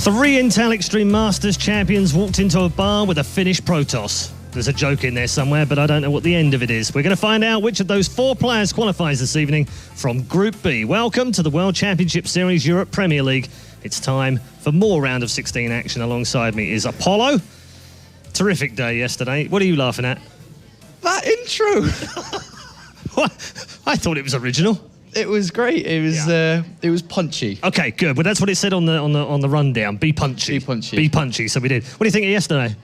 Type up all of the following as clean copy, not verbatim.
Three Intel Extreme Masters champions walked into a bar with a Finnish Protoss. There's a joke in there somewhere, but I don't know what the end of it is. We're going to find out which of those four players qualifies this evening from Group B. Welcome to the World Championship Series Europe Premier League. It's time for more round of 16 action. Alongside me is Apollo. Terrific day yesterday. What are you laughing at? That intro. What? I thought it was original. It was great. It was punchy. Okay, good. Well, that's what it said on the rundown. Be punchy. Be punchy. Be punchy. So we did. What do you think of yesterday?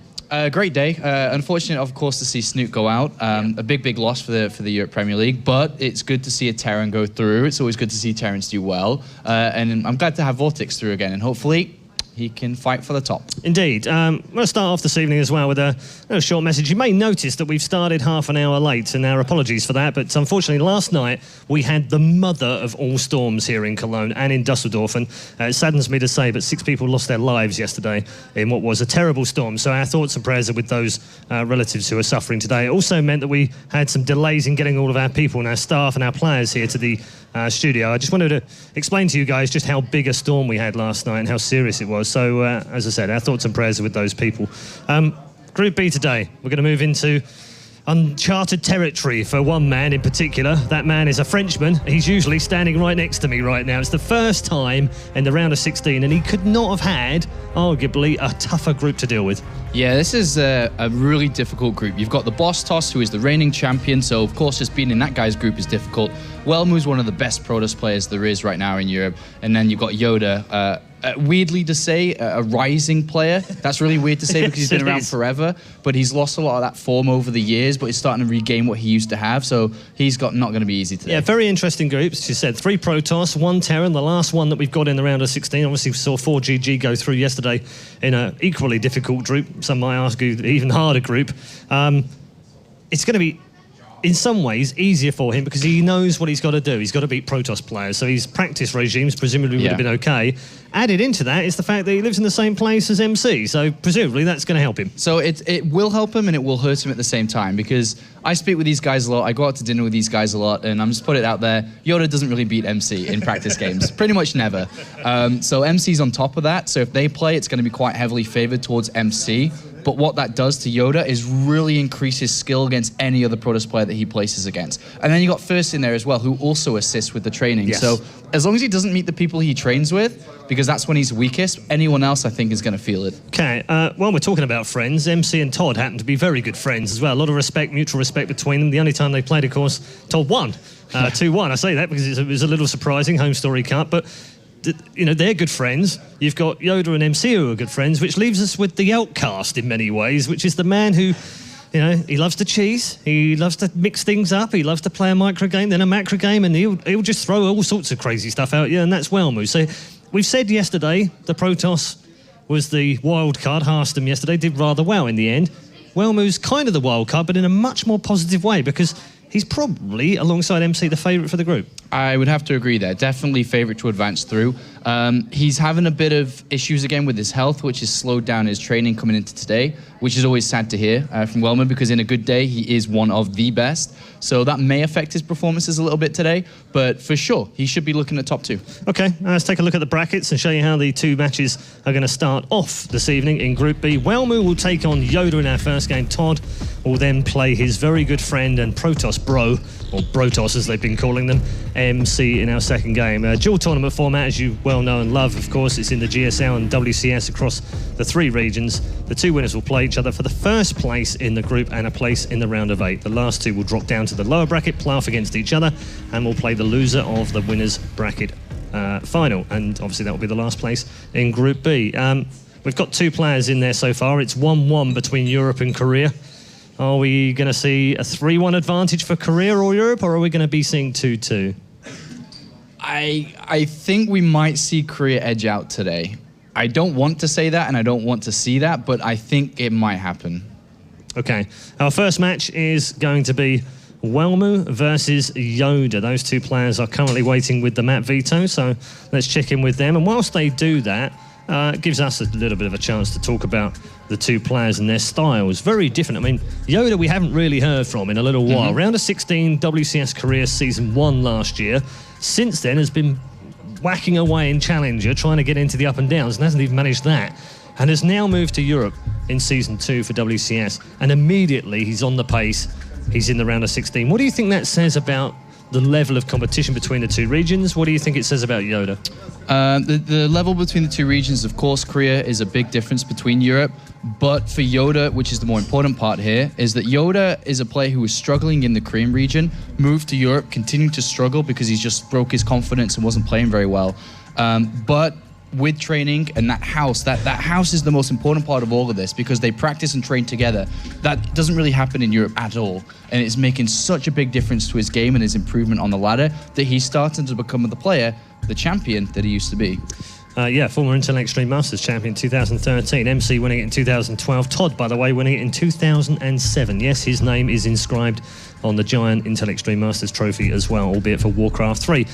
Great day. Unfortunate, of course, to see Snoot go out. A big loss for the Europe Premier League. But it's good to see a Terran go through. It's always good to see Terrans do well. And I'm glad to have Vortex through again. And hopefully he can fight for the top. Indeed. I'm going to start off this evening as well with a short message. You may notice that we've started half an hour late, and our apologies for that, but unfortunately last night we had the mother of all storms here in Cologne and in Dusseldorf, and it saddens me to say, but 6 people lost their lives yesterday in what was a terrible storm. So our thoughts and prayers are with those relatives who are suffering today. It also meant that we had some delays in getting all of our people and our staff and our players here to the studio. I just wanted to explain to you guys just how big a storm we had last night and how serious it was. So, as I said, our thoughts and prayers are with those people. Group B today, we're going to move into uncharted territory for one man in particular. That man is a Frenchman. He's usually standing right next to me right now. It's the first time in the round of 16, and he could not have had, arguably, a tougher group to deal with. Yeah, this is a really difficult group. You've got the Boss Toss, who is the reigning champion, so of course just being in that guy's group is difficult. Welmu is one of the best Protoss players there is right now in Europe, and then you've got YoDa, weirdly to say, a rising player. That's really weird to say because he's been around forever, but he's lost a lot of that form over the years, but he's starting to regain what he used to have, so he's not going to be easy today. Yeah, very interesting groups. She said 3 Protoss, 1 Terran, the last one that we've got in the round of 16. Obviously, we saw 4 GG go through yesterday in an equally difficult group. Some might argue even harder group. It's going to be, in some ways, easier for him because he knows what he's got to do. He's got to beat Protoss players, so his practice regimes presumably would have been okay. Added into that is the fact that he lives in the same place as MC, so presumably that's going to help him. So it will help him and it will hurt him at the same time, because I speak with these guys a lot, I go out to dinner with these guys a lot, and I'm just put it out there, YoDa doesn't really beat MC in practice games. Pretty much never. So MC's on top of that, so if they play, it's going to be quite heavily favored towards MC. But what that does to YoDa is really increase his skill against any other Protoss player that he places against. And then you got First in there as well, who also assists with the training. Yes. So as long as he doesn't meet the people he trains with, because that's when he's weakest, anyone else I think is going to feel it. Okay, well, we're talking about friends. MC and Todd happen to be very good friends as well. A lot of respect, mutual respect between them. The only time they played, of course, Todd won 2-1. I say that because it was a little surprising, home story cut, but you know, they're good friends. You've got YoDa and MC who are good friends, which leaves us with the outcast in many ways, which is the man who, you know, he loves to cheese, he loves to mix things up, he loves to play a micro game, then a macro game, and he'll just throw all sorts of crazy stuff out, and that's Welmu. So we've said yesterday the Protoss was the wild card. Harston yesterday did rather well in the end. Welmu's kind of the wild card, but in a much more positive way, because he's probably, alongside MC, the favourite for the group. I would have to agree there. Definitely favourite to advance through. He's having a bit of issues again with his health, which has slowed down his training coming into today, which is always sad to hear from Welmu, because in a good day, he is one of the best. So that may affect his performances a little bit today, but for sure, he should be looking at top 2. Okay, let's take a look at the brackets and show you how the 2 matches are going to start off this evening in Group B. Welmu will take on YoDa in our first game. Todd will then play his very good friend and Protoss bro, or Brotoss as they've been calling them, MC in our second game. Dual tournament format, as you well know and love, of course. It's in the GSL and WCS across the 3 regions. The 2 winners will play each other for the first place in the group and a place in the round of 8. The last 2 will drop down to the lower bracket, play off against each other, and will play the loser of the winners bracket final. And obviously that will be the last place in Group B. We've got 2 players in there so far. It's 1-1 between Europe and Korea. Are we going to see a 3-1 advantage for Korea or Europe, or are we going to be seeing 2-2? I think we might see Korea edge out today. I don't want to say that and I don't want to see that, but I think it might happen. Okay, our first match is going to be Welmu versus YoDa. Those 2 players are currently waiting with the map veto, so let's check in with them. And whilst they do that, it gives us a little bit of a chance to talk about the 2 players and their styles. Very different. I mean, YoDa we haven't really heard from in a little while. Round of 16 WCS Korea Season 1 last year. Since then has been whacking away in Challenger, trying to get into the up and downs, and hasn't even managed that. And has now moved to Europe in Season 2 for WCS. And immediately he's on the pace. He's in the round of 16. What do you think that says about the level of competition between the two regions? What do you think it says about YoDa? The level between the two regions, of course, Korea is a big difference between Europe. But for YoDa, which is the more important part here, is that YoDa is a player who was struggling in the Korean region, moved to Europe, continuing to struggle because he just broke his confidence and wasn't playing very well. But with training and that house is the most important part of all of this, because they practice and train together. That doesn't really happen in Europe at all, and it's making such a big difference to his game and his improvement on the ladder that he's starting to become the player, the champion that he used to be. Former Intel Extreme Masters champion 2013, MC winning it in 2012, Todd, by the way, winning it in 2007. Yes, his name is inscribed on the giant Intel Extreme Masters trophy as well, albeit for Warcraft 3.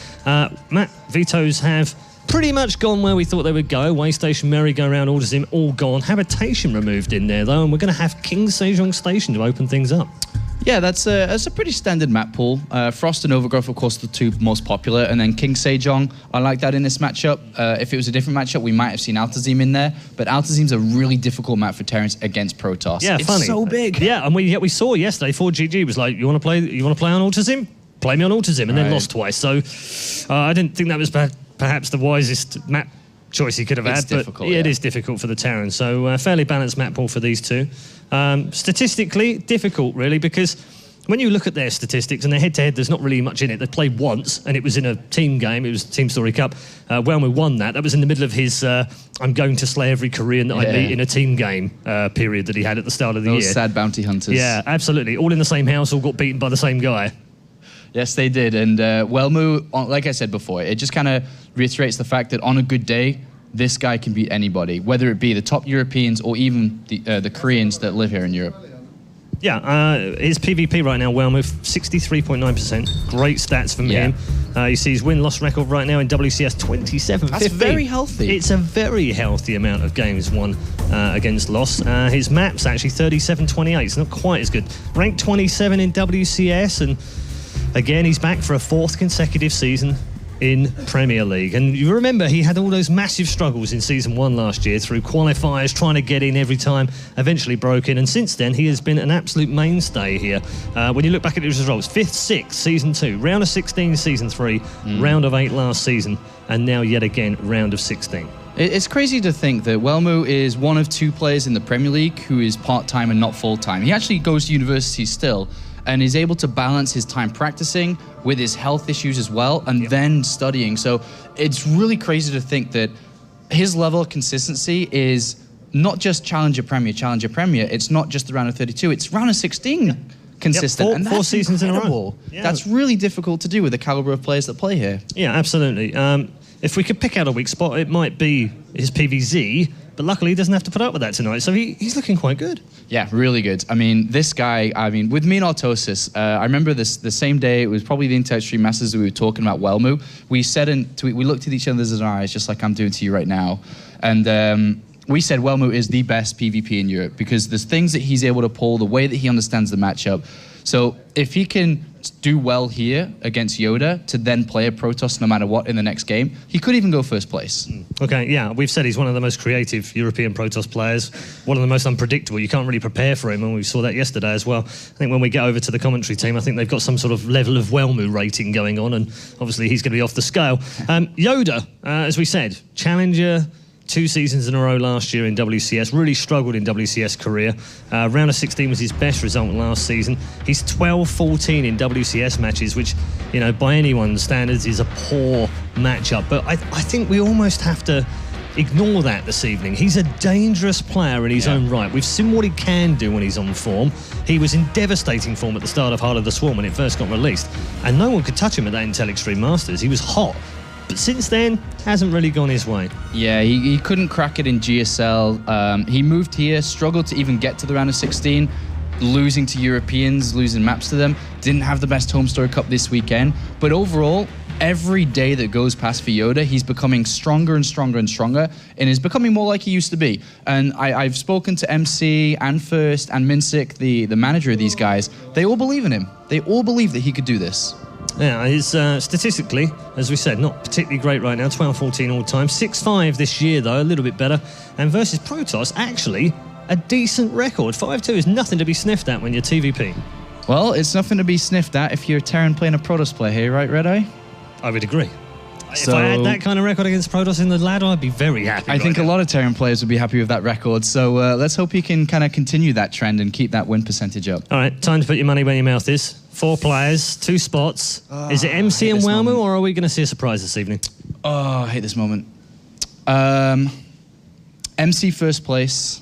Matt, Vetoes have pretty much gone where we thought they would go. Waystation, merry-go-round, Autism, all gone. Habitation removed in there, though, and we're going to have King Sejong Station to open things up. Yeah, that's a pretty standard map pool. Frost and Overgrowth, of course, the two most popular, and then King Sejong, I like that in this matchup. If it was a different matchup, we might have seen Altazim in there, but Altazim's a really difficult map for Terrence against Protoss. Yeah, it's funny. So big. Yeah, and we saw yesterday, 4GG was like, you want to play on Autism? Play me on Autism, and then lost twice. So I didn't think that was perhaps the wisest map choice he could have had, but it is difficult for the Terran. So fairly balanced map pool for these two. Statistically, difficult really, because when you look at their statistics and their head-to-head, there's not really much in it. They played once, and it was in a team game. It was Team Story Cup. Welmu won that. That was in the middle of his I'm going to slay every Korean that I meet in a team game period that he had at the start of the year. Those sad bounty hunters. Yeah, absolutely. All in the same house, all got beaten by the same guy. Yes, they did. And Welmu, like I said before, it just kind of reiterates the fact that on a good day, this guy can beat anybody, whether it be the top Europeans or even the Koreans that live here in Europe. Yeah, his PvP right now, Welmu, 63.9%. Great stats from him. You see his win-loss record right now in WCS, 27-15. That's very healthy. It's a very healthy amount of games won against loss. His map's actually 37-28. It's not quite as good. Ranked 27 in WCS, and again, he's back for a 4th consecutive season in Premier League. And you remember he had all those massive struggles in Season 1 last year through qualifiers, trying to get in every time, eventually broke in. And since then, he has been an absolute mainstay here. When you look back at his results, 5th, 6th, Season 2, round of 16, Season 3, round of 8 last season, and now yet again, round of 16. It's crazy to think that Welmu is one of 2 players in the Premier League who is part-time and not full-time. He actually goes to university still, and is able to balance his time practicing with his health issues as well, and then studying. So it's really crazy to think that his level of consistency is not just Challenger Premier. It's not just the round of 32, it's round of 16 consistent. Yep, and that's 4 seasons incredible. in a row. Yeah. That's really difficult to do with the caliber of players that play here. Yeah, absolutely. If we could pick out a weak spot, it might be his PVZ, but luckily he doesn't have to put up with that tonight, so he's looking quite good. Yeah, really good. I mean, this guy, with me and Autosis, I remember the same day, it was probably the Intel Extreme Masters that we were talking about Welmu. We said, we looked at each other's eyes, just like I'm doing to you right now, and we said Welmu is the best PvP in Europe, because there's things that he's able to pull, the way that he understands the matchup. So if he can do well here against YoDa to then play a Protoss no matter what in the next game, he could even go first place. Okay, yeah, we've said he's one of the most creative European Protoss players, one of the most unpredictable. You can't really prepare for him, and we saw that yesterday as well. I think when we get over to the commentary team, I think they've got some sort of level of Welmu rating going on, and obviously he's going to be off the scale. YoDa, as we said, Challenger, 2 seasons in a row last year in WCS, really struggled in WCS career. Round of 16 was his best result last season. He's 12-14 in WCS matches, which, you know, by anyone's standards is a poor matchup. But I think we almost have to ignore that this evening. He's a dangerous player in his own right. We've seen what he can do when he's on form. He was in devastating form at the start of Heart of the Swarm when it first got released, and no one could touch him at that Intel Extreme Masters. He was hot. But since then, hasn't really gone his way. Yeah, he couldn't crack it in GSL. He moved here, struggled to even get to the round of 16, losing to Europeans, losing maps to them. Didn't have the best Home Story Cup this weekend. But overall, every day that goes past for YoDa, he's becoming stronger and stronger and stronger, and is becoming more like he used to be. And I've spoken to MC and First and Minsik, the manager of these guys. They all believe in him. They all believe that he could do this. Yeah, he's statistically, as we said, not particularly great right now, 12-14 all time. 6-5 this year, though, a little bit better. And versus Protoss, actually, a decent record. 5-2 is nothing to be sniffed at when you're TVP. Well, it's nothing to be sniffed at if you're Terran playing a Protoss player here, right, Red Eye? I would agree. If I had that kind of record against Protoss in the ladder, I'd be very happy. I think a lot of Terran players would be happy with that record. So let's hope you can kind of continue that trend and keep that win percentage up. All right, time to put your money where your mouth is. 4 players, 2 spots. Is it MC and Welmu, or are we going to see a surprise this evening? Oh, I hate this moment. MC first place,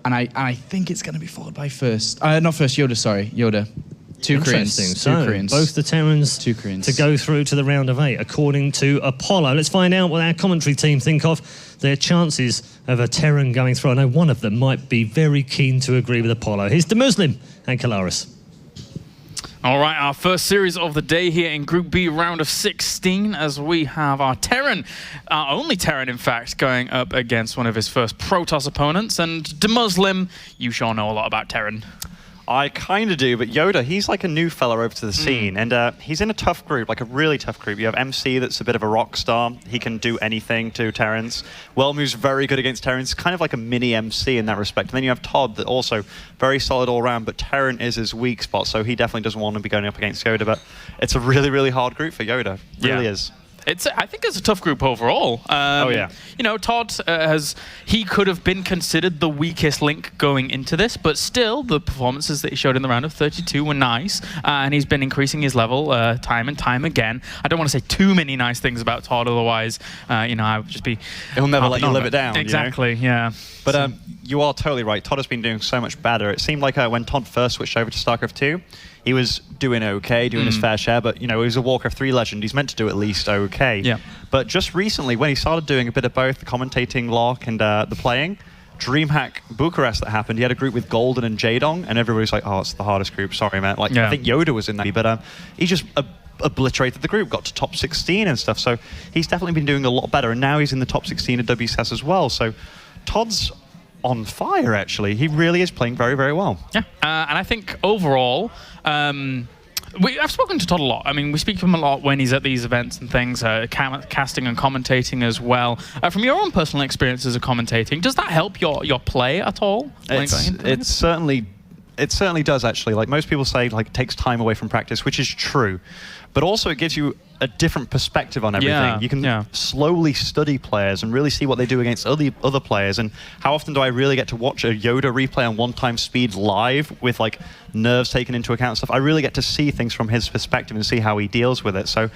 and I think it's going to be followed by first. Not first, YoDa, sorry. YoDa. 2 Koreans. So, 2 Koreans. both the Terrans 2 Koreans to go through to the round of 8, according to Apollo. Let's find out what our commentary team think of their chances of a Terran going through. I know one of them might be very keen to agree with Apollo. Here's the Muslim and Kalaris. All right, our first series of the day here in Group B, round of 16, as we have our Terran, our only Terran, in fact, going up against one of his first Protoss opponents. And the Muslim, you sure know a lot about Terran. I kind of do, but YoDa, he's like a new fella over to the scene, and he's in a tough group, like a really tough group. You have MC that's a bit of a rock star. He can do anything to Terrans. Welmu's very good against Terrans, kind of like a mini MC in that respect. And then you have Todd, that also very solid all around, but Terran is his weak spot, so he definitely doesn't want to be going up against YoDa, but it's a really, really hard group for YoDa. Really is. I think it's a tough group overall. Oh, yeah. You know, Todd he could have been considered the weakest link going into this, but still, the performances that he showed in the round of 32 were nice, and he's been increasing his level time and time again. I don't want to say too many nice things about Todd, otherwise, you know, I would just be... He'll never let you live it down. Exactly, you know? yeah. But you are totally right. Todd has been doing so much better. It seemed like when Todd first switched over to StarCraft 2, he was doing okay, doing his fair share, but, you know, he was a Warcraft 3 legend. He's meant to do at least okay. Yeah. But just recently, when he started doing a bit of both, the commentating lock and the playing, DreamHack Bucharest that happened, he had a group with Golden and Jadong, and everybody's like, oh, it's the hardest group. Sorry, man. Like, I think YoDa was in that, but he just obliterated the group, got to top 16 and stuff. So he's definitely been doing a lot better, and now he's in the top 16 at WCS as well. So Todd's on fire, actually. He really is playing very, very well. Yeah, and I think overall, I've spoken to Todd a lot. I mean, we speak to him a lot when he's at these events and things, casting and commentating as well. From your own personal experiences of commentating, does that help your play at all? It certainly does, actually. Like, most people say, like, it takes time away from practice, which is true. But also, it gives you a different perspective on everything. Yeah, you can slowly study players and really see what they do against other players. And how often do I really get to watch a YoDa replay on 1x speed live with, like, nerves taken into account and stuff? I really get to see things from his perspective and see how he deals with it. So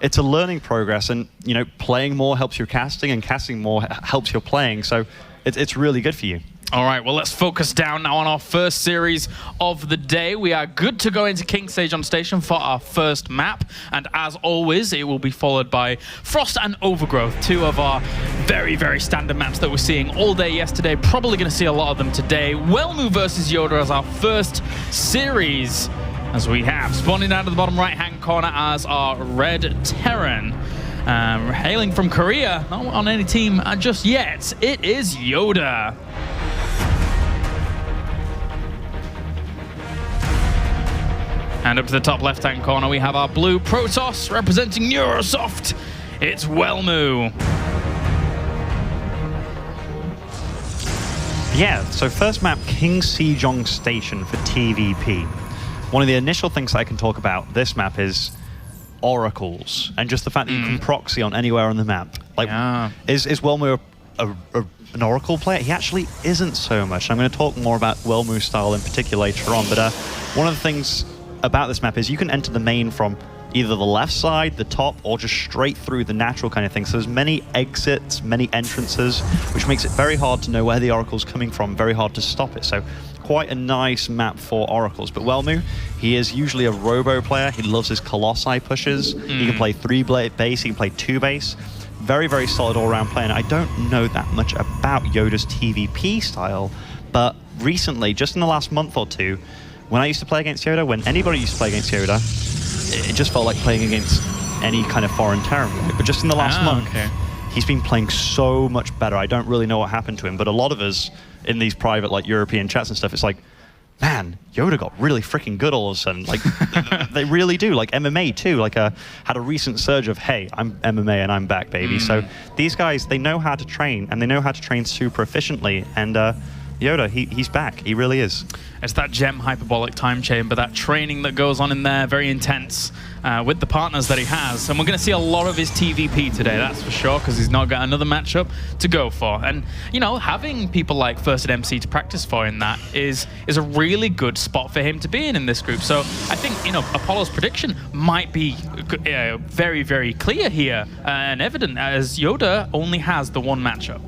it's a learning progress. And, you know, playing more helps your casting, and casting more helps your playing. So it's really good for you. All right, well, let's focus down now on our first series of the day. We are good to go into King Sage on Station for our first map. And as always, it will be followed by Frost and Overgrowth, 2 of our very, very standard maps that we're seeing all day yesterday. Probably going to see a lot of them today. Welmu versus YoDa as our first series, as we have spawning down to the bottom right-hand corner as our Red Terran. Hailing from Korea, not on any team just yet, it is YoDa. And up to the top left-hand corner, we have our blue Protoss representing Neurosoft. It's Welmu. Yeah, so first map, King Sejong Station for TVP. One of the initial things I can talk about this map is oracles, and just the fact that you can proxy on anywhere on the map. Like, is Welmu an oracle player? He actually isn't so much. I'm going to talk more about Welmu's style in particular later on, but one of the things about this map is you can enter the main from either the left side, the top, or just straight through the natural kind of thing. So there's many exits, many entrances, which makes it very hard to know where the oracle's coming from, very hard to stop it. So quite a nice map for oracles. But Welmu, he is usually a robo player. He loves his Colossi pushes. He can play 3 base, he can play 2 base. Very, very solid all-around player. And I don't know that much about YoDa's TVP style, but recently, just in the last month or two, when I used to play against YoDa, when anybody used to play against YoDa, it just felt like playing against any kind of foreign Terran. But just in the last month, he's been playing so much better. I don't really know what happened to him, but a lot of us in these private, like, European chats and stuff, it's like, man, YoDa got really freaking good all of a sudden. Like, they really do. Like MMA too. Like, had a recent surge of, hey, I'm MMA and I'm back, baby. So these guys, they know how to train, and they know how to train super efficiently. And YoDa, he's back. He really is. It's that gem hyperbolic time chamber, that training that goes on in there, very intense with the partners that he has. And we're going to see a lot of his TVP today, that's for sure, because he's not got another matchup to go for. And, you know, having people like First at MC to practice for in that is a really good spot for him to be in this group. So I think, you know, Apollo's prediction might be very, very clear here and evident, as YoDa only has the one matchup.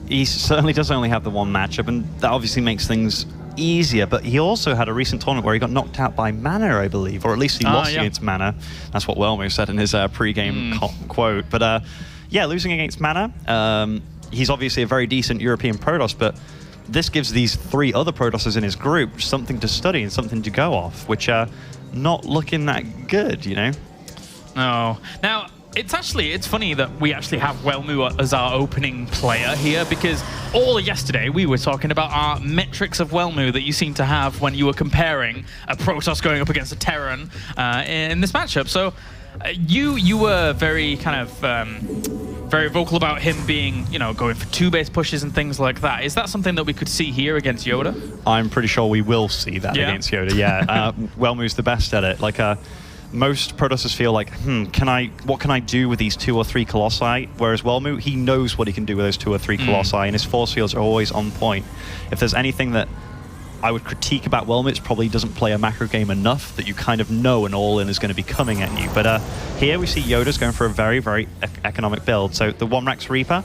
He certainly does only have the one matchup, and that obviously makes things easier, but he also had a recent tournament where he got knocked out by Mana, I believe, or at least he lost against Mana. That's what Welmu said in his pre-game quote. But yeah, losing against Mana, he's obviously a very decent European Protoss, but this gives these 3 other Protossers in his group something to study and something to go off, which are not looking that good, you know? No. Now, it's funny that we actually have Welmu as our opening player here, because all yesterday we were talking about our metrics of Welmu that you seem to have when you were comparing a Protoss going up against a Terran in this matchup. So you were very kind of very vocal about him being, you know, going for 2 base pushes and things like that. Is that something that we could see here against YoDa? I'm pretty sure we will see that against YoDa. Yeah, Welmu's the best at it. Like most Protossers feel like, what can I do with these 2 or 3 Colossi? Whereas Welmu, he knows what he can do with those 2 or 3 Colossi, and his force fields are always on point. If there's anything that I would critique about Welmu, it's probably doesn't play a macro game enough that you kind of know an all-in is going to be coming at you. But here we see YoDa's going for a very, very economic build. So the 1-Rax Reaper,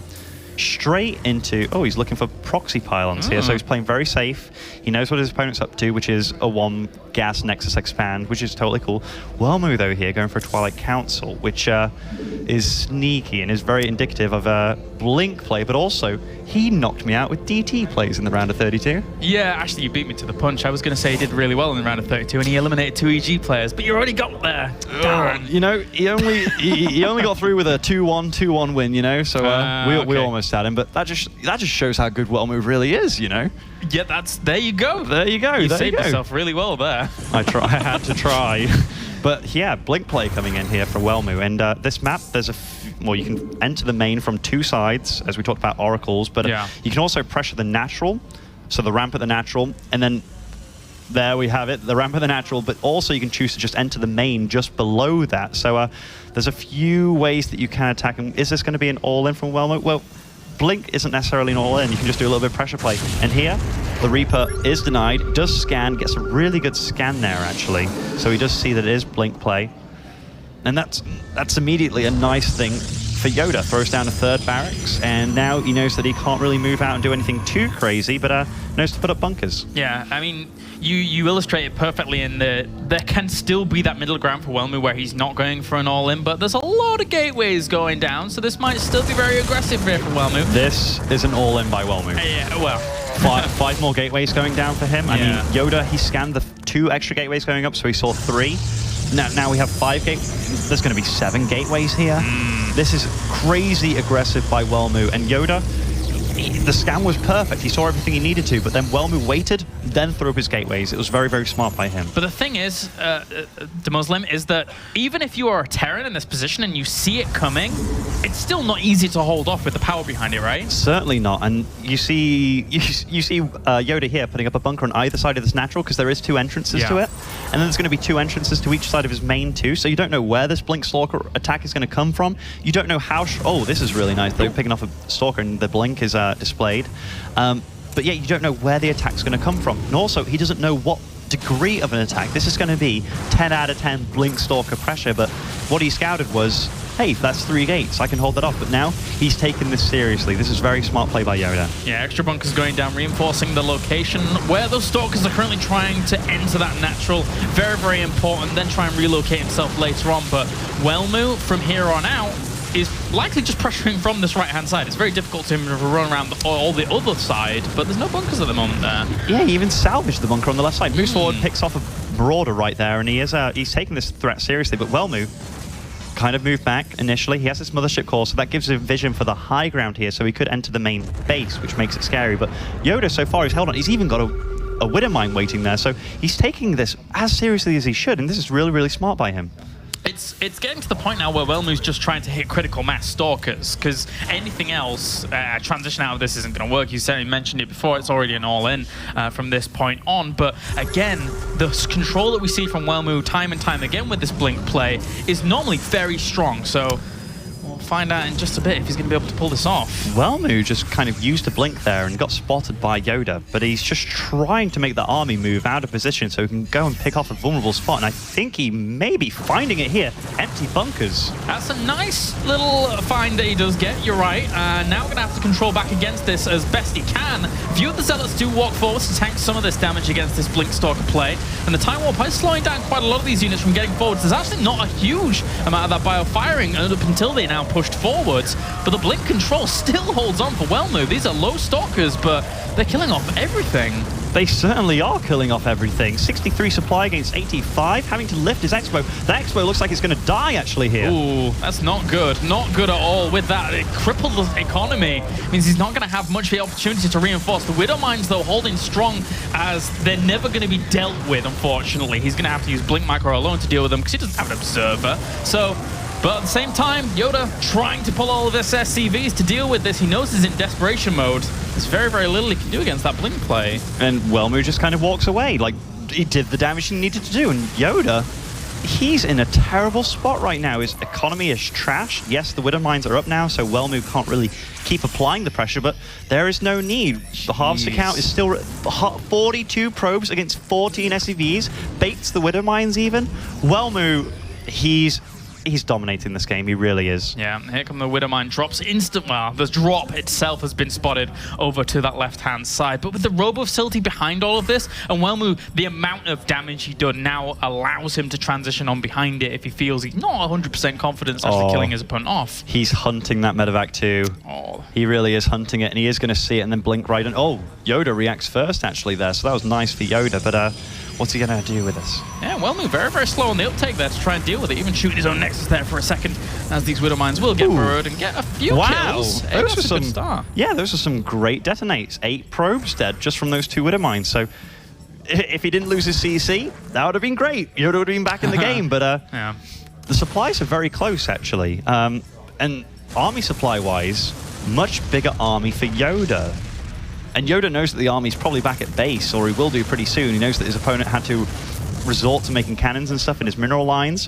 straight into, he's looking for proxy pylons here, so he's playing very safe. He knows what his opponent's up to, which is a 1 gas Nexus expand, which is totally cool. Welmu, though, here going for a Twilight Council, which is sneaky and is very indicative of a Blink play, but also he knocked me out with DT plays in the round of 32. Yeah, actually, you beat me to the punch. I was going to say he did really well in the round of 32, and he eliminated 2 EG players, but you already got there. Darn. You know, he only got through with a 2-1 win, you know, so we almost had him, but that just shows how good Welmu really is, you know. Yeah, there you go. There you go. You saved yourself really well there. I had to try. But yeah, Blink play coming in here for Welmu, and this map, there's you can enter the main from 2 sides, as we talked about oracles, but you can also pressure the natural, so the ramp at the natural, and then there we have it, the ramp at the natural, but also you can choose to just enter the main just below that. So there's a few ways that you can attack, and is this going to be an all-in from Welmu? Well, Blink isn't necessarily an all-in, you can just do a little bit of pressure play. And here, the Reaper is denied, does scan, gets a really good scan there actually. So he does see that it is Blink play. And that's immediately a nice thing for YoDa. Throws down a 3rd barracks, and now he knows that he can't really move out and do anything too crazy, but knows to put up bunkers. Yeah, I mean, you illustrate it perfectly in the there can still be that middle ground for Welmu where he's not going for an all-in, but there's a lot of gateways going down, so this might still be very aggressive here for Welmu. This is an all-in by Welmu. Yeah, well. 5 more gateways going down for him. I mean, YoDa, he scanned the 2 extra gateways going up, so he saw 3. Now we have 5 gateways. There's going to be 7 gateways here. This is crazy aggressive by Welmu, and YoDa, the scan was perfect. He saw everything he needed to, but then Welmu waited, then threw up his gateways. It was very, very smart by him. But the thing is, the Muslim, is that even if you are a Terran in this position and you see it coming, it's still not easy to hold off with the power behind it, right? Certainly not. And you see YoDa here putting up a bunker on either side of this natural, because there is 2 entrances to it. And then there's going to be 2 entrances to each side of his main too, so you don't know where this Blink Stalker attack is going to come from. You don't know how... this is really nice. They're picking off a Stalker and the Blink is displayed. But yeah, you don't know where the attack's going to come from. And also, he doesn't know what degree of an attack. This is going to be 10 out of 10 Blink Stalker pressure, but what he scouted was, hey, that's 3 gates, I can hold that off. But now, he's taken this seriously. This is very smart play by YoDa. Yeah, extra bunkers going down, reinforcing the location where those Stalkers are currently trying to enter that natural. Very, very important. Then try and relocate himself later on. But Welmu, from here on out, is likely just pressuring from this right-hand side. It's very difficult to him to run around all the other side, but there's no bunkers at the moment there. Yeah, he even salvaged the bunker on the left side. Moves forward, picks off a Marauder right there, and he's taking this threat seriously, but Welmu kind of moved back initially. He has this mothership core, so that gives him vision for the high ground here, so he could enter the main base, which makes it scary. But YoDa so far has held on. He's even got a a Widow Mine waiting there. So he's taking this as seriously as he should, and this is really, really smart by him. It's getting to the point now where Welmu's just trying to hit critical mass Stalkers, because anything else, transition out of this isn't going to work. You certainly mentioned it before, it's already an all-in from this point on. But again, the control that we see from Welmu time and time again with this Blink play is normally very strong. So we'll find out in just a bit if he's going to be able to pull this off. Welmu just kind of used a blink there and got spotted by YoDa, but he's just trying to make the army move out of position so he can go and pick off a vulnerable spot, and I think he may be finding it here. Empty bunkers. That's a nice little find that he does get, you're right. Now we're going to have to control back against this as best he can. Few of the Zealots do walk forwards to tank some of this damage against this Blink Stalker play, and the Time Warp is slowing down quite a lot of these units from getting forwards. There's actually not a huge amount of that bio firing up until they now pushed forwards, but the Blink control still holds on for Welmu. These are low Stalkers, but they're killing off everything. They certainly are killing off everything. 63 supply against 85, having to lift his Expo. The Expo looks like it's going to die actually here. Ooh, that's not good. Not good at all. With that, it crippled the economy. It means he's not going to have much of the opportunity to reinforce. The Widow Mines, though, holding strong as they're never going to be dealt with, unfortunately. He's going to have to use Blink Micro alone to deal with them because he doesn't have an Observer. So, but at the same time, YoDa trying to pull all of his SCVs to deal with this. He knows he's in desperation mode. There's very, very little he can do against that Blink play. And Welmu just kind of walks away. Like, he did the damage he needed to do. And YoDa, he's in a terrible spot right now. His economy is trash. Yes, the Widow Mines are up now, so Welmu can't really keep applying the pressure, but there is no need. The harvester count is still 42 probes against 14 SCVs. Baits the Widow Mines even. Welmu, he's dominating this game. He really is. Yeah, here come the Widow Mine drops instant. Well, the drop itself has been spotted over to that left-hand side. But with the Robo Facility behind all of this, and Welmu, the amount of damage he done now allows him to transition on behind it if he feels he's not 100% confident actually killing his opponent off. He's hunting that medevac too. He really is hunting it, and he is going to see it and then blink right in. Oh, YoDa reacts first actually there, so that was nice for YoDa, but what's he going to do with this? Yeah, Welmu very, very slow on the uptake there to try and deal with it, even shooting his own Nexus there for a second, as these Widow Mines will get burrowed and get a few kills. Hey, those that's are a good start. Yeah, those are some great detonates. 8 probes dead just from those 2 Widow Mines. So if he didn't lose his CC, that would have been great. YoDa would have been back in the game, but yeah. The supplies are very close, actually. And army supply-wise, much bigger army for YoDa. And YoDa knows that the army's probably back at base, or he will do pretty soon. He knows that his opponent had to resort to making cannons and stuff in his mineral lines.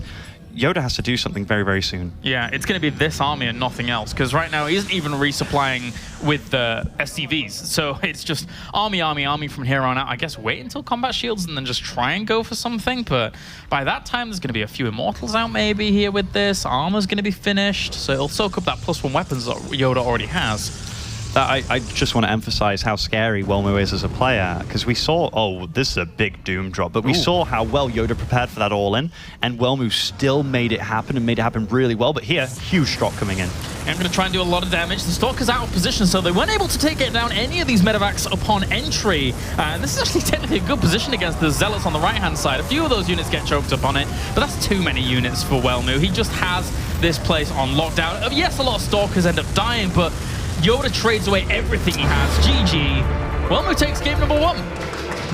YoDa has to do something very, very soon. Yeah, it's going to be this army and nothing else, because right now he isn't even resupplying with the SCVs. So it's just army, army, army from here on out. I guess wait until combat shields and then just try and go for something. But by that time, there's going to be a few Immortals out maybe here with this. Armor's going to be finished, so it'll soak up that +1 weapons that YoDa already has. I just want to emphasize how scary Welmu is as a player, because we saw, this is a big Doom drop, but we saw how well YoDa prepared for that all-in, and Welmu still made it happen, and made it happen really well, but here, huge drop coming in. I'm going to try and do a lot of damage. The Stalker's out of position, so they weren't able to take down any of these medevacs upon entry. This is actually technically a good position against the Zealots on the right-hand side. A few of those units get choked up on it, but that's too many units for Welmu. He just has this place on lockdown. Yes, a lot of Stalkers end up dying, but YoDa trades away everything he has. GG. Welmu takes game number 1.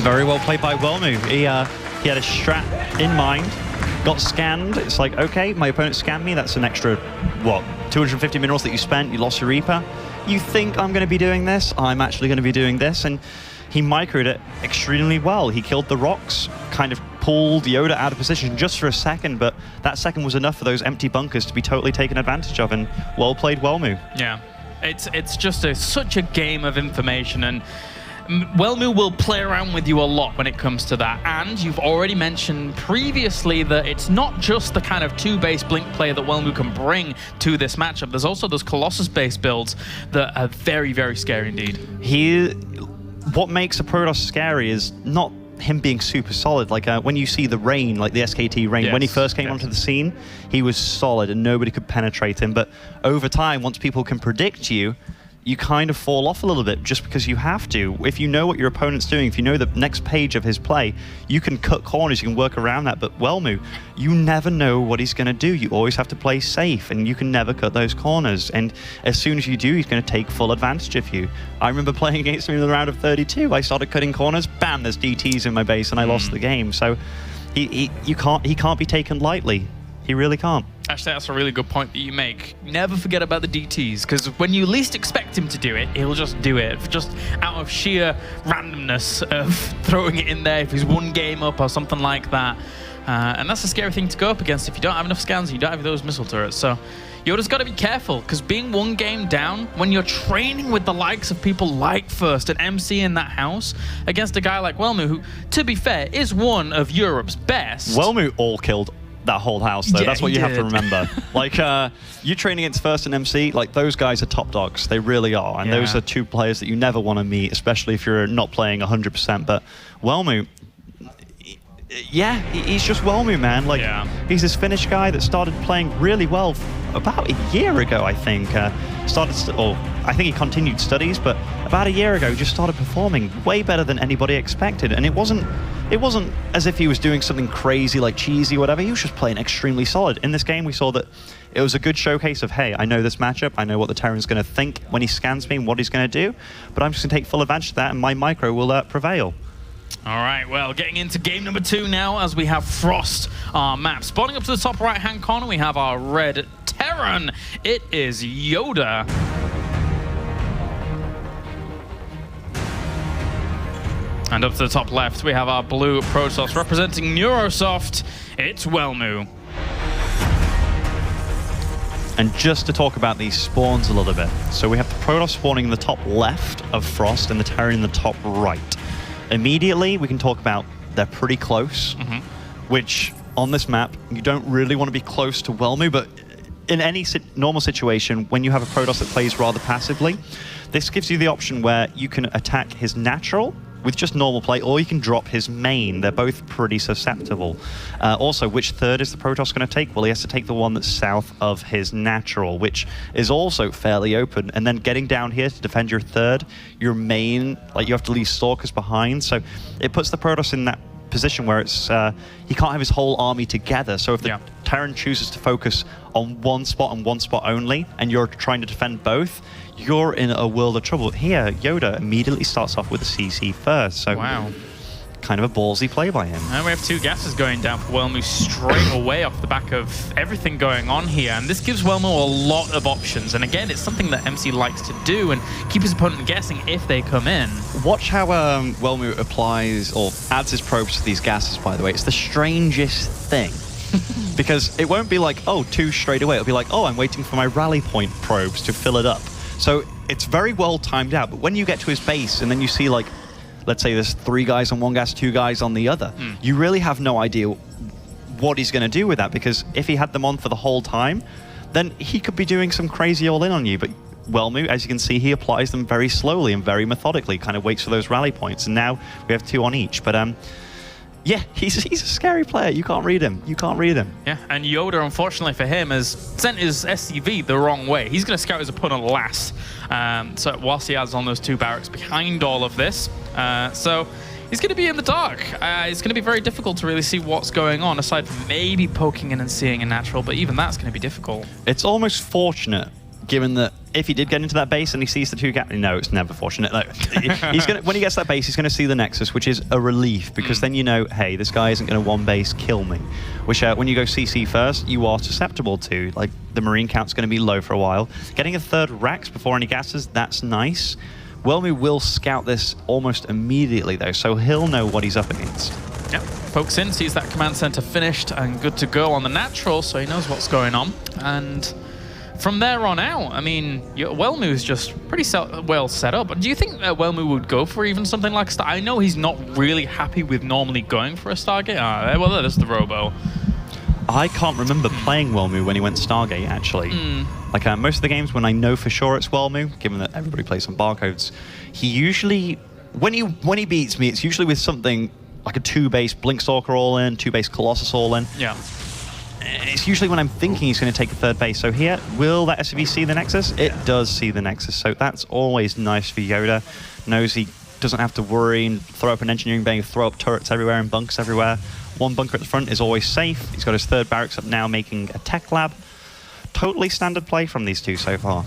Very well played by Welmu. He had a strat in mind, got scanned. It's like, okay, my opponent scanned me. That's an extra, 250 minerals that you spent. You lost your Reaper. You think I'm going to be doing this? I'm actually going to be doing this. And he microed it extremely well. He killed the rocks, kind of pulled YoDa out of position just for a second, but that second was enough for those empty bunkers to be totally taken advantage of, and well played Welmu. Yeah. It's just such a game of information, and Welmu will play around with you a lot when it comes to that. And you've already mentioned previously that it's not just the kind of 2-base Blink play that Welmu can bring to this matchup. There's also those Colossus-based builds that are very, very scary indeed. What makes a Protoss scary is not him being super solid. Like when you see the Rain, like the SKT Rain, when he first came onto the scene, he was solid and nobody could penetrate him. But over time, once people can predict you, you kind of fall off a little bit just because you have to. If you know what your opponent's doing, if you know the next page of his play, you can cut corners, you can work around that. But Welmu, you never know what he's going to do. You always have to play safe, and you can never cut those corners. And as soon as you do, he's going to take full advantage of you. I remember playing against him in the round of 32. I started cutting corners, bam, there's DTs in my base, and I lost the game. So he can't be taken lightly. He really can't. Actually, that's a really good point that you make. Never forget about the DTs, because when you least expect him to do it, he'll just do it, just out of sheer randomness of throwing it in there if he's one game up or something like that. And that's a scary thing to go up against if you don't have enough scans and you don't have those missile turrets. So YoDa's got to be careful, because being one game down, when you're training with the likes of people like First and MC in that house, against a guy like Welmu, who, to be fair, is one of Europe's best. Welmu all killed that whole house, though. Yeah, that's what you have to did. remember. Like, you train against First and MC, like, those guys are top dogs. They really are. And those are two players that you never want to meet, especially if you're not playing 100%. But Welmu, yeah, he's just Welmu, man. Like, he's this Finnish guy that started playing really well about a year ago, I think. I think he continued studies, but about a year ago, he just started performing way better than anybody expected. And it wasn't as if he was doing something crazy, like cheesy, whatever. He was just playing extremely solid. In this game, we saw that it was a good showcase of, hey, I know this matchup, I know what the Terran's going to think when he scans me and what he's going to do, but I'm just going to take full advantage of that, and my micro will prevail. All right, well, getting into game number 2 now, as we have Frost, our map. Spawning up to the top right-hand corner, we have our red Terran. It is YoDa. And up to the top left, we have our blue Protoss. Representing Neurosoft, it's Welmu. And just to talk about these spawns a little bit. So we have the Protoss spawning in the top left of Frost and the Terran in the top right. Immediately, we can talk about they're pretty close, which on this map, you don't really want to be close to Welmu, but in any normal situation, when you have a Protoss that plays rather passively, this gives you the option where you can attack his natural with just normal play, or you can drop his main. They're both pretty susceptible. Also, which third is the Protoss going to take? Well, he has to take the one that's south of his natural, which is also fairly open. And then getting down here to defend your third, your main, like you have to leave Stalkers behind. So it puts the Protoss in that position where it's he can't have his whole army together. So if the Terran chooses to focus on one spot and one spot only, and you're trying to defend both, you're in a world of trouble. Here, YoDa immediately starts off with a CC first. So kind of a ballsy play by him. And we have 2 gases going down for Welmu straight away off the back of everything going on here. And this gives Welmu a lot of options. And again, it's something that MC likes to do and keep his opponent guessing if they come in. Watch how Welmu applies or adds his probes to these gases, by the way. It's the strangest thing. Because it won't be like, oh, 2 straight away. It'll be like, oh, I'm waiting for my rally point probes to fill it up. So it's very well timed out. But when you get to his base and then you see, like, let's say there's 3 guys on one gas, 2 guys on the other, you really have no idea what he's going to do with that, because if he had them on for the whole time, then he could be doing some crazy all-in on you. But Welmu, as you can see, he applies them very slowly and very methodically, kind of waits for those rally points. And now we have 2 on each. But yeah, he's a scary player. You can't read him. You can't read him. Yeah, and YoDa, unfortunately for him, has sent his SCV the wrong way. He's going to scout his opponent last. So whilst he has on those 2 barracks behind all of this. So he's going to be in the dark. It's going to be very difficult to really see what's going on, aside from maybe poking in and seeing a natural, but even that's going to be difficult. It's almost fortunate, given that if he did get into that base and he sees the 2 gaps, no, it's never fortunate. Like, he's gonna, when he gets to that base, he's going to see the Nexus, which is a relief, because then you know, hey, this guy isn't going to one base kill me. Which when you go CC first, you are susceptible to. Like, the Marine count's going to be low for a while. Getting a 3rd Rax before any gases, that's nice. Welmu will scout this almost immediately, though, so he'll know what he's up against. Yep, pokes in, sees that command center finished and good to go on the natural, so he knows what's going on. And from there on out, I mean, Welmu is just pretty well set up. Do you think that Welmu would go for even something like a Star? I know he's not really happy with normally going for a Stargate. Well, there's the Robo. I can't remember playing Welmu when he went Stargate, actually. Like, most of the games when I know for sure it's Welmu, given that everybody plays on barcodes, he usually, when he beats me, it's usually with something like a 2-base Blinkstalker all in, 2-base Colossus all in. Yeah. it's usually when I'm thinking he's going to take a third base. So here, will that SCV see the Nexus? It does see the Nexus, so that's always nice for YoDa. Knows he doesn't have to worry and throw up an engineering bay, throw up turrets everywhere and bunkers everywhere. One bunker at the front is always safe. He's got his third barracks up now, making a tech lab. Totally standard play from these two so far.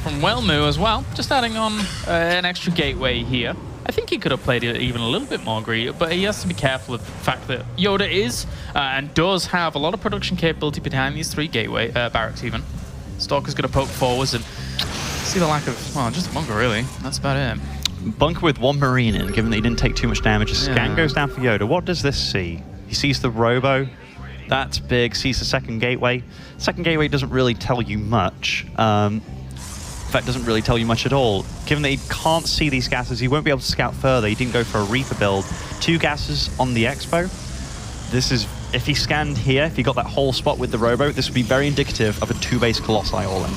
From Welmu as well, just adding on an extra gateway here. I think he could have played it even a little bit more greedy, but he has to be careful of the fact that YoDa is and does have a lot of production capability behind these 3 gateway barracks even. Stalker's going to poke forwards and see the lack of, well, just a bunker really. That's about it. Bunker with 1 Marine in, given that he didn't take too much damage. A scan goes down for YoDa. What does this see? He sees the Robo. That's big. Sees the second gateway. Second gateway doesn't really tell you much. In fact, doesn't really tell you much at all. Given that he can't see these gases, he won't be able to scout further. He didn't go for a Reaper build. 2 gases on the Expo. This is, if he scanned here, if he got that whole spot with the Robo, this would be very indicative of a 2-base Colossi all-in.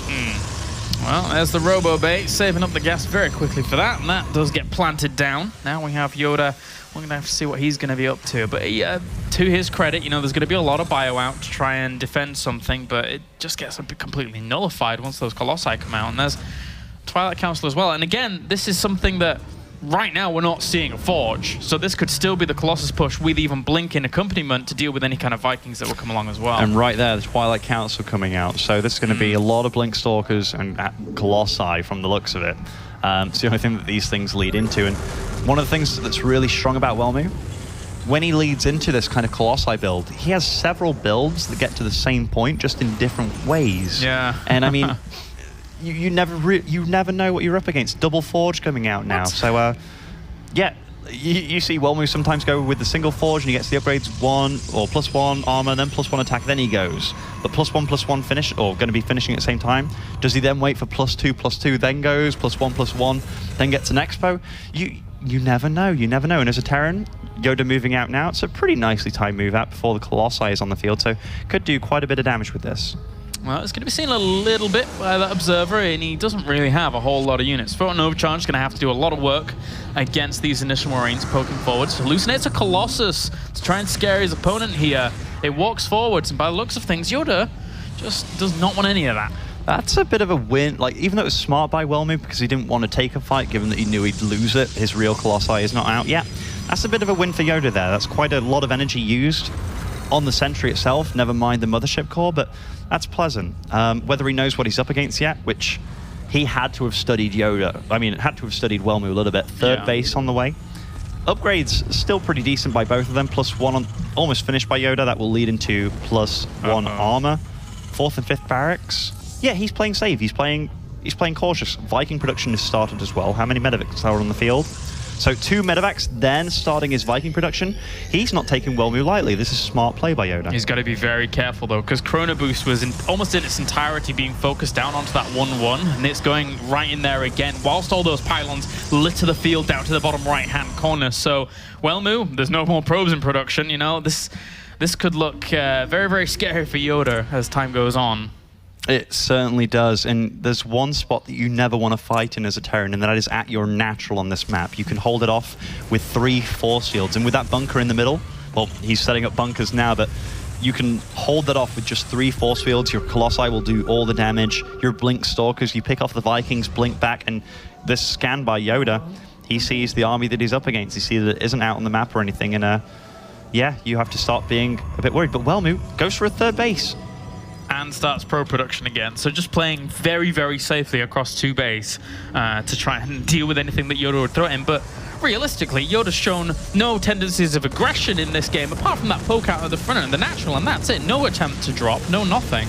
Well, there's the Robo bait, saving up the gas very quickly for that, and that does get planted down. Now we have YoDa. We're going to have to see what he's going to be up to. But to his credit, you know, there's going to be a lot of bio out to try and defend something, but it just gets a bit completely nullified once those Colossi come out. And there's Twilight Council as well. And again, this is something that right now we're not seeing a Forge. So this could still be the Colossus push with even Blink in accompaniment to deal with any kind of Vikings that will come along as well. And right there, the Twilight Council coming out. So this is going to be a lot of Blink Stalkers and Colossi from the looks of it. It's the only thing that these things lead into. And one of the things that's really strong about Welmu, when he leads into this kind of Colossi build, he has several builds that get to the same point, just in different ways. Yeah. And I mean, you never know what you're up against. Double Forge coming out now. So, yeah, you see Welmu sometimes go with the single Forge and he gets the upgrades 1 or +1 armor, then +1 attack, then he goes. But +1/+1 finish, or going to be finishing at the same time. Does he then wait for +2/+2, then goes, +1/+1, then gets an Expo? You never know, you never know. And as a Terran, YoDa moving out now, it's a pretty nicely timed move out before the Colossi is on the field, so could do quite a bit of damage with this. Well, it's going to be seen a little bit by that Observer, and he doesn't really have a whole lot of units. Throat and Overcharge is going to have to do a lot of work against these initial Marines poking forwards. Hallucinates a Colossus to try and scare his opponent here. It walks forwards, and by the looks of things, YoDa just does not want any of that. That's a bit of a win. Like, even though it was smart by Welmu because he didn't want to take a fight, given that he knew he'd lose it, his real Colossi is not out yet. That's a bit of a win for YoDa there. That's quite a lot of energy used on the Sentry itself, never mind the Mothership Core, but that's pleasant. Whether he knows what he's up against yet, which he had to have studied YoDa. I mean, had to have studied Welmu a little bit. Third base on the way. Upgrades still pretty decent by both of them. +1 on, almost finished by YoDa. That will lead into +1 armor. 4th and 5th barracks. Yeah, he's playing safe. He's playing cautious. Viking production has started as well. How many medevacs are on the field? So 2 medevacs, then starting his Viking production. He's not taking Welmu lightly. This is smart play by YoDa. He's got to be very careful, though, because Chrono Boost was almost in its entirety being focused down onto that 1-1, and it's going right in there again, whilst all those pylons litter the field down to the bottom right-hand corner. So, Welmu, there's no more probes in production, you know. This could look very, very scary for YoDa as time goes on. It certainly does, and there's one spot that you never want to fight in as a Terran, and that is at your natural on this map. You can hold it off with 3 force fields, and with that bunker in the middle, well, he's setting up bunkers now, but you can hold that off with just 3 force fields. Your Colossi will do all the damage. Your Blink Stalkers, you pick off the Vikings, blink back, and this scan by YoDa, he sees the army that he's up against. He sees that it isn't out on the map or anything, and yeah, you have to start being a bit worried. But Welmu goes for a 3rd base. And starts pro production again. So just playing very, very safely across 2 base to try and deal with anything that YoDa would throw at him. But realistically, YoDa's shown no tendencies of aggression in this game, apart from that poke out of the front end, the natural, and that's it. No attempt to drop, no nothing.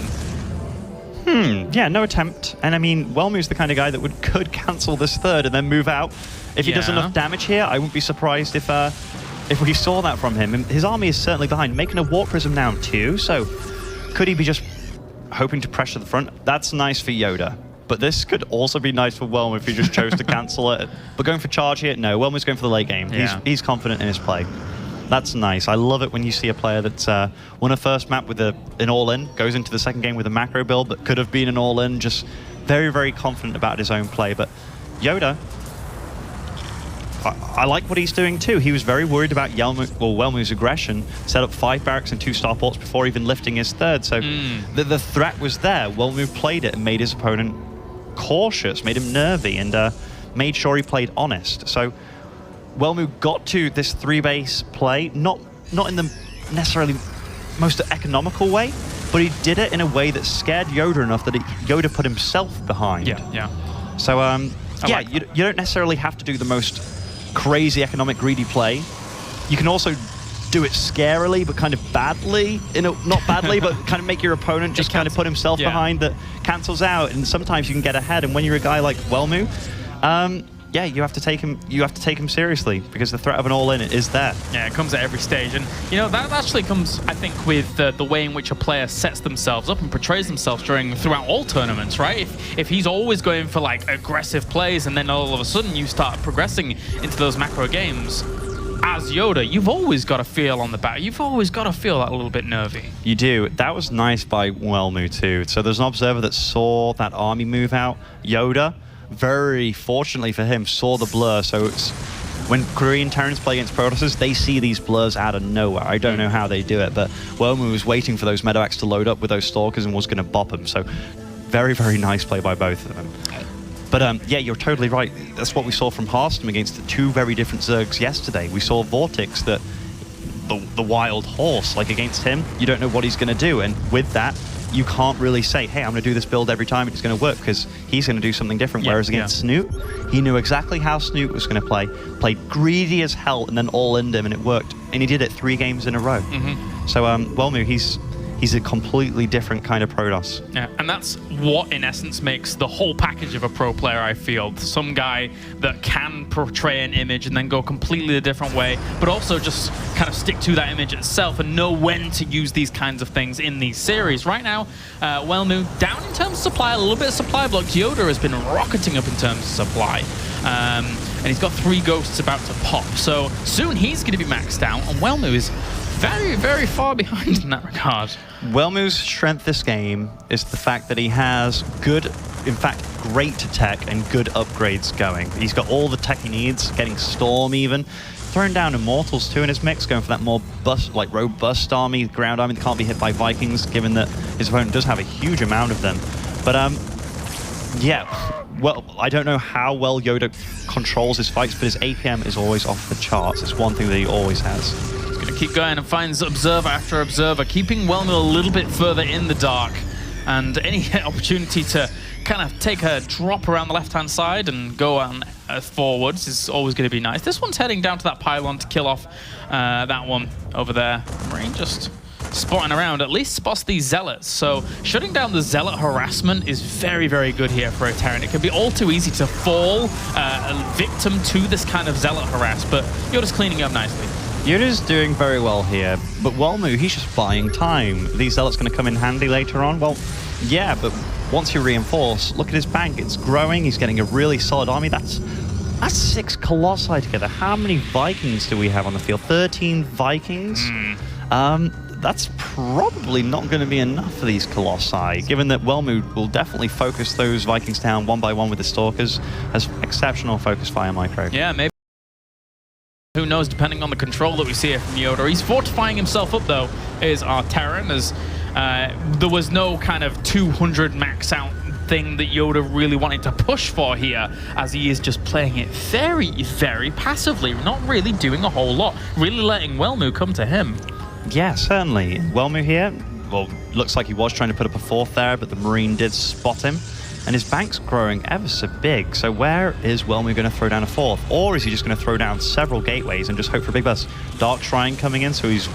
Yeah, no attempt. And I mean, Welmu's the kind of guy that could cancel this 3rd and then move out. If he does enough damage here, I wouldn't be surprised if we saw that from him. And his army is certainly behind, making a Warp Prism now too, so could he be just hoping to pressure the front? That's nice for YoDa. But this could also be nice for Welmu if he just chose to cancel it. But going for charge here? No, Welmu's going for the late game. Yeah. He's confident in his play. That's nice. I love it when you see a player that's won a first map with an all-in, goes into the second game with a macro build that could have been an all-in, just very, very confident about his own play. But YoDa, I like what he's doing too. He was very worried about Welmu's aggression, set up 5 barracks and 2 starports before even lifting his 3rd. So the threat was there. Welmu played it and made his opponent cautious, made him nervy, and made sure he played honest. So Welmu got to this 3-base play, not in the necessarily most economical way, but he did it in a way that scared YoDa enough that YoDa put himself behind. Yeah. So, like you don't necessarily have to do the most crazy economic greedy play. You can also do it scarily, but kind of badly. Not badly, but kind of make your opponent just kind of put himself behind that cancels out. And sometimes you can get ahead. And when you're a guy like Welmu, yeah, you have to take him. You have to take him seriously because the threat of an all-in is there. Yeah, it comes at every stage, and that actually comes, I think, with the way in which a player sets themselves up and portrays themselves throughout all tournaments, right? If he's always going for like aggressive plays, and then all of a sudden you start progressing into those macro games, as YoDa, you've always got to feel on the back. You've always got to feel that little bit nervy. You do. That was nice by Welmu too. So there's an observer that saw that army move out. YoDa, very fortunately for him, saw the blur. So it's when Korean Terrans play against Protosses, they see these blurs out of nowhere. I don't know how they do it, but Welmu was waiting for those medevacs to load up with those stalkers and was going to bop them. So very, very nice play by both of them. But yeah, you're totally right. That's what we saw from Hearthstone against the 2 very different Zergs yesterday. We saw Vortex, that the wild horse, like against him, you don't know what he's going to do. And with that, you can't really say, hey, I'm going to do this build every time and it's going to work, because he's going to do something different. Whereas against Snoot, he knew exactly how Snoot was going to play, played greedy as hell, and then all-in'd him, and it worked. And he did it 3 games in a row. So Welmu, he's a completely different kind of Protoss. Yeah, and that's what, in essence, makes the whole package of a pro player, I feel. Some guy that can portray an image and then go completely a different way, but also just kind of stick to that image itself and know when to use these kinds of things in these series. Right now, Welmu down in terms of supply, a little bit of supply block. YoDa has been rocketing up in terms of supply. And he's got 3 ghosts about to pop. So soon he's going to be maxed out, and Welmu is very, very far behind in that regard. Welmu's strength this game is the fact that he has good, in fact, great tech and good upgrades going. He's got all the tech he needs, getting Storm even. Throwing down Immortals too in his mix, going for that more robust army, ground army that can't be hit by Vikings, given that his opponent does have a huge amount of them. But yeah, well, I don't know how well YoDa controls his fights, but his APM is always off the charts. It's one thing that he always has. Going to keep going and finds observer after observer, keeping Welmu a little bit further in the dark. And any opportunity to kind of take a drop around the left-hand side and go on forwards is always going to be nice. This one's heading down to that pylon to kill off that one over there. Marine just spotting around, at least spots these zealots. So shutting down the zealot harassment is very, very good here for a Terran. It can be all too easy to fall a victim to this kind of zealot harass, but you're just cleaning up nicely. YoDa's doing very well here, but Welmu, he's just buying time. These zealots going to come in handy later on? Well, yeah, but once you reinforce, look at his bank. It's growing. He's getting a really solid army. That's 6 Colossi together. How many Vikings do we have on the field? 13 Vikings? That's probably not going to be enough for these Colossi, given that Welmu will definitely focus those Vikings down one by one with the Stalkers. Has exceptional focus fire micro. Yeah, maybe. Who knows, depending on the control that we see here from YoDa. He's fortifying himself up, though, is our Terran, as there was no kind of 200 max out thing that YoDa really wanted to push for here, as he is just playing it very, very passively, not really doing a whole lot, really letting Welmu come to him. Yeah, certainly. Welmu here, well, looks like he was trying to put up a 4th there, but the Marine did spot him. And his bank's growing ever so big. So where is Welmu going to throw down a 4th? Or is he just going to throw down several gateways and just hope for a big burst? Dark Shrine coming in, so he's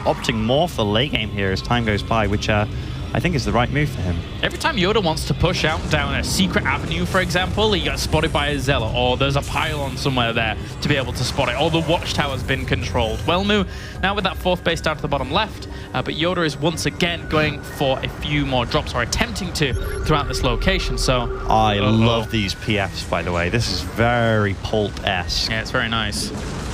opting more for late game here as time goes by, which I think is the right move for him. Every time YoDa wants to push out down a secret avenue, for example, he gets spotted by a zealot, or there's a pylon somewhere there to be able to spot it, or the watchtower's been controlled. Welmu now with that 4th base down to the bottom left, but YoDa is once again going for a few more drops, or attempting to, throughout this location. So I love these PFs, by the way. This is very Pult-esque. Yeah, it's very nice.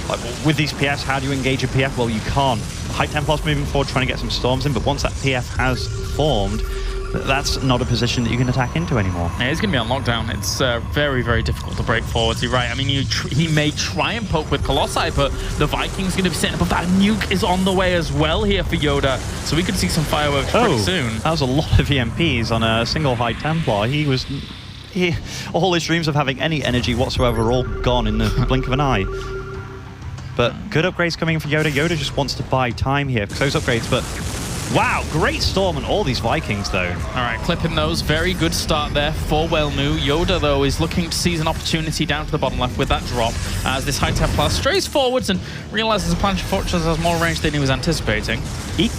Like, with these PFs, how do you engage a PF? Well, you can't. High Templar's moving forward, trying to get some storms in, but once that PF has formed, that's not a position that you can attack into anymore. Yeah, he's going to be on lockdown. It's very, very difficult to break forwards. You're right. I mean, he may try and poke with Colossi, but the Vikings going to be sitting above that. Nuke is on the way as well here for YoDa, so we could see some fireworks pretty soon. That was a lot of EMPs on a single High Templar. All his dreams of having any energy whatsoever are all gone in the blink of an eye. But good upgrades coming in for YoDa. YoDa just wants to buy time here for those upgrades, but wow, great storm on all these Vikings, though. All right, clipping those. Very good start there for Welmu. YoDa, though, is looking to seize an opportunity down to the bottom left with that drop as this High Templar strays forwards and realizes the Planetary Fortress has more range than he was anticipating. Eek.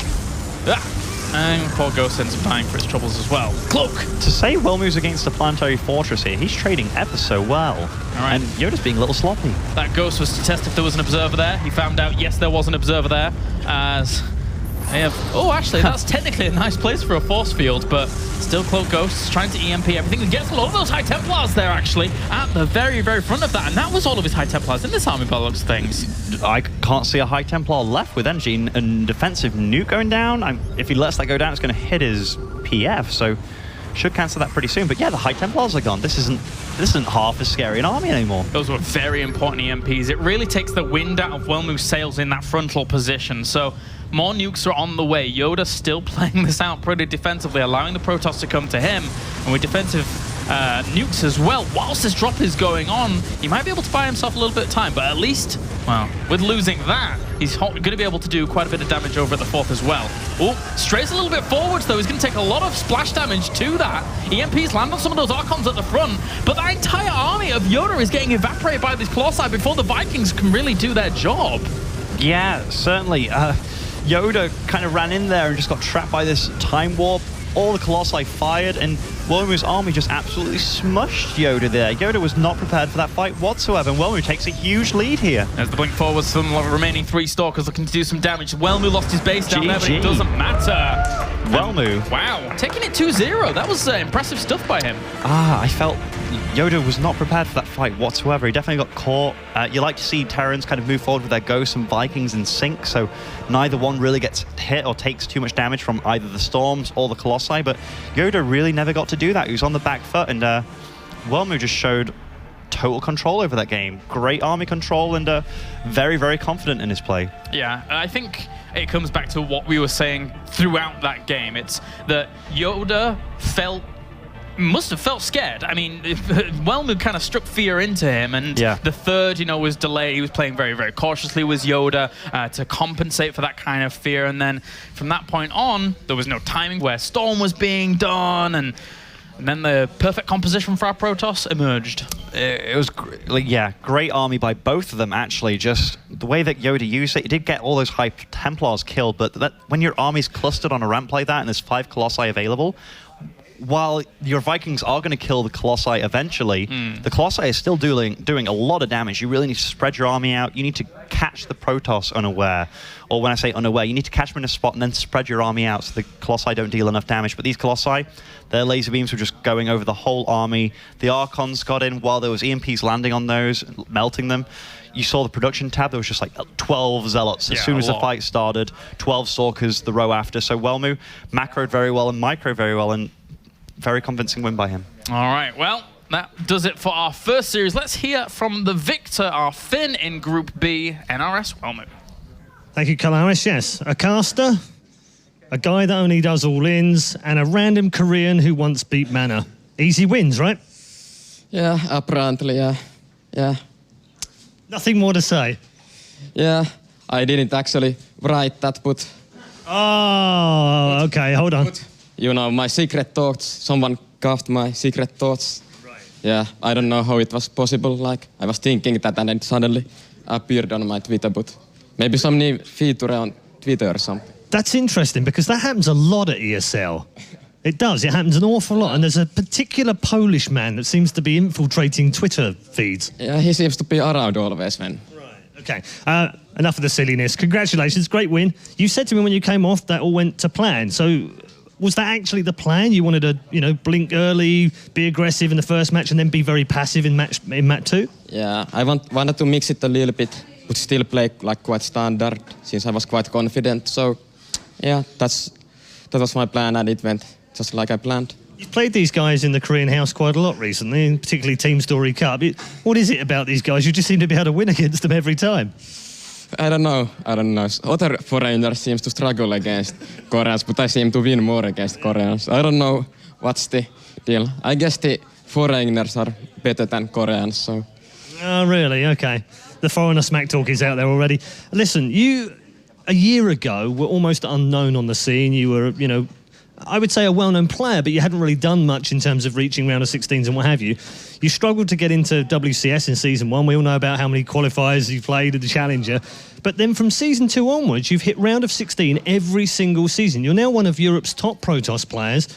And poor Ghost ends up dying for his troubles as well. Cloak! To say Welmu's against the Planetary Fortress here, he's trading ever so well. All right. And YoDa's being a little sloppy. That Ghost was to test if there was an observer there. He found out, yes, there was an observer there, as they have... Oh, actually, that's technically a nice place for a force field, but still Cloak Ghosts trying to EMP everything. He gets a lot of those High Templars there, actually, at the very, very front of that, and that was all of his High Templars in this army by the looks of things. I can't see a High Templar left with energy and defensive nuke going down. If he lets that go down, it's going to hit his PF, so should cancel that pretty soon. But yeah, the High Templars are gone. This isn't half as scary an army anymore. Those were very important EMPs. It really takes the wind out of Welmu's sails in that frontal position. So more nukes are on the way. YoDa still playing this out pretty defensively, allowing the Protoss to come to him. And with defensive nukes as well, whilst this drop is going on, he might be able to buy himself a little bit of time. But at least, well, with losing that, he's going to be able to do quite a bit of damage over at the fourth as well. Oh, strays a little bit forwards, though. He's going to take a lot of splash damage to that. EMPs land on some of those Archons at the front, but that entire army of YoDa is getting evaporated by this Colossi before the Vikings can really do their job. Yeah, certainly. YoDa kind of ran in there and just got trapped by this time warp. All the Colossi fired, and Welmu's army just absolutely smushed YoDa there. YoDa was not prepared for that fight whatsoever, and Welmu takes a huge lead here. As the blink forwards, some remaining 3 Stalkers looking to do some damage. Welmu lost his base down there, but it doesn't matter. Welmu. Wow, taking it 2-0. That was impressive stuff by him. I felt YoDa was not prepared for that fight whatsoever. He definitely got caught. You like to see Terrans kind of move forward with their Ghosts and Vikings in sync, so neither one really gets hit or takes too much damage from either the Storms or the Colossi, but YoDa really never got to do that. He was on the back foot, and Welmu just showed total control over that game. Great army control, and very, very confident in his play. Yeah, and I think it comes back to what we were saying throughout that game. It's that YoDa must have felt scared. I mean, Welmu kind of struck fear into him, and the third, was delayed. He was playing very, very cautiously with YoDa to compensate for that kind of fear, and then from that point on, there was no timing where Storm was being done, and then the perfect composition for our Protoss emerged. It was, great army by both of them, actually. Just the way that YoDa used it, he did get all those High Templars killed, but when your army's clustered on a ramp like that and there's 5 Colossi available, while your Vikings are going to kill the Colossi eventually, the Colossi is still doing a lot of damage. You really need to spread your army out. You need to catch the Protoss unaware. Or when I say unaware, you need to catch them in a spot and then spread your army out so the Colossi don't deal enough damage. But these Colossi, their laser beams were just going over the whole army. The Archons got in while there was EMPs landing on those, melting them. You saw the production tab, there was just like 12 Zealots. As soon as the fight started, 12 Stalkers the row after. So Welmu macroed very well and microed very well, and very convincing win by him. All right, well, that does it for our first series. Let's hear from the victor, our Finn in Group B, NRS Welmu. Thank you, Kalaris. Yes, a caster, a guy that only does all-ins, and a random Korean who once beat Mana. Easy wins, right? Yeah, apparently, yeah. Nothing more to say? Yeah, I didn't actually write that, but... Oh, okay, hold on. My secret thoughts, someone coughed my secret thoughts. Right. Yeah, I don't know how it was possible. Like, I was thinking that and it suddenly appeared on my Twitter, but maybe some new feature on Twitter or something. That's interesting because that happens a lot at ESL. It does. It happens an awful lot. And there's a particular Polish man that seems to be infiltrating Twitter feeds. Yeah, he seems to be around always, man. Right. Okay. Enough of the silliness. Congratulations. Great win. You said to me when you came off that all went to plan. So was that actually the plan? You wanted to, blink early, be aggressive in the first match, and then be very passive in match 2? Yeah, I wanted to mix it a little bit, but still play like quite standard, since I was quite confident. So, yeah, that was my plan, and it went just like I planned. You've played these guys in the Korean house quite a lot recently, particularly Team Story Cup. What is it about these guys? You just seem to be able to win against them every time. I don't know. Other foreigners seems to struggle against Koreans, but I seem to win more against Koreans. I don't know what's the deal. I guess the foreigners are better than Koreans, so... Oh, really? Okay. The foreigner smack talk is out there already. Listen, you, a year ago, were almost unknown on the scene. You were, you know, I would say a well-known player, but you hadn't really done much in terms of reaching round of 16s and what have you. You struggled to get into WCS in Season 1. We all know about how many qualifiers you played at the Challenger. But then from Season 2 onwards, you've hit round of 16 every single season. You're now one of Europe's top Protoss players.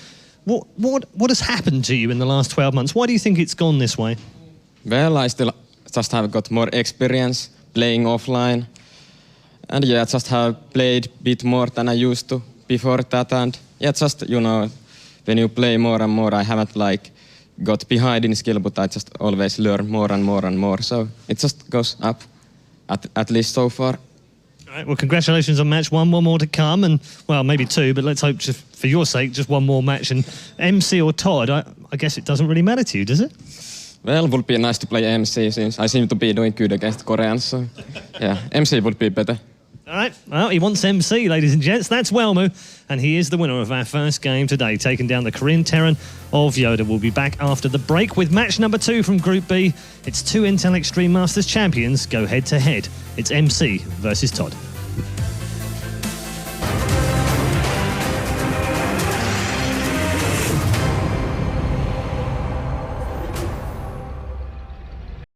What has happened to you in the last 12 months? Why do you think it's gone this way? Well, I still just have got more experience playing offline. And yeah, just have played a bit more than I used to before that. And yeah, just, you know, when you play more and more, I haven't like got behind in skill, but I just always learn more and more and more. So it just goes up, at least so far. All right, well, congratulations on match 1. One more to come, and, well, maybe 2, but let's hope, just for your sake, just one more match. And MC or Todd, I guess it doesn't really matter to you, does it? Well, it would be nice to play MC since I seem to be doing good against Koreans, so yeah, MC would be better. All right, well, he wants MC, ladies and gents. That's Welmu, and he is the winner of our first game today, taking down the Korean Terran of YoDa. We'll be back after the break with match number 2 from Group B. It's 2 Intel Extreme Masters champions go head-to-head. It's MC versus Todd.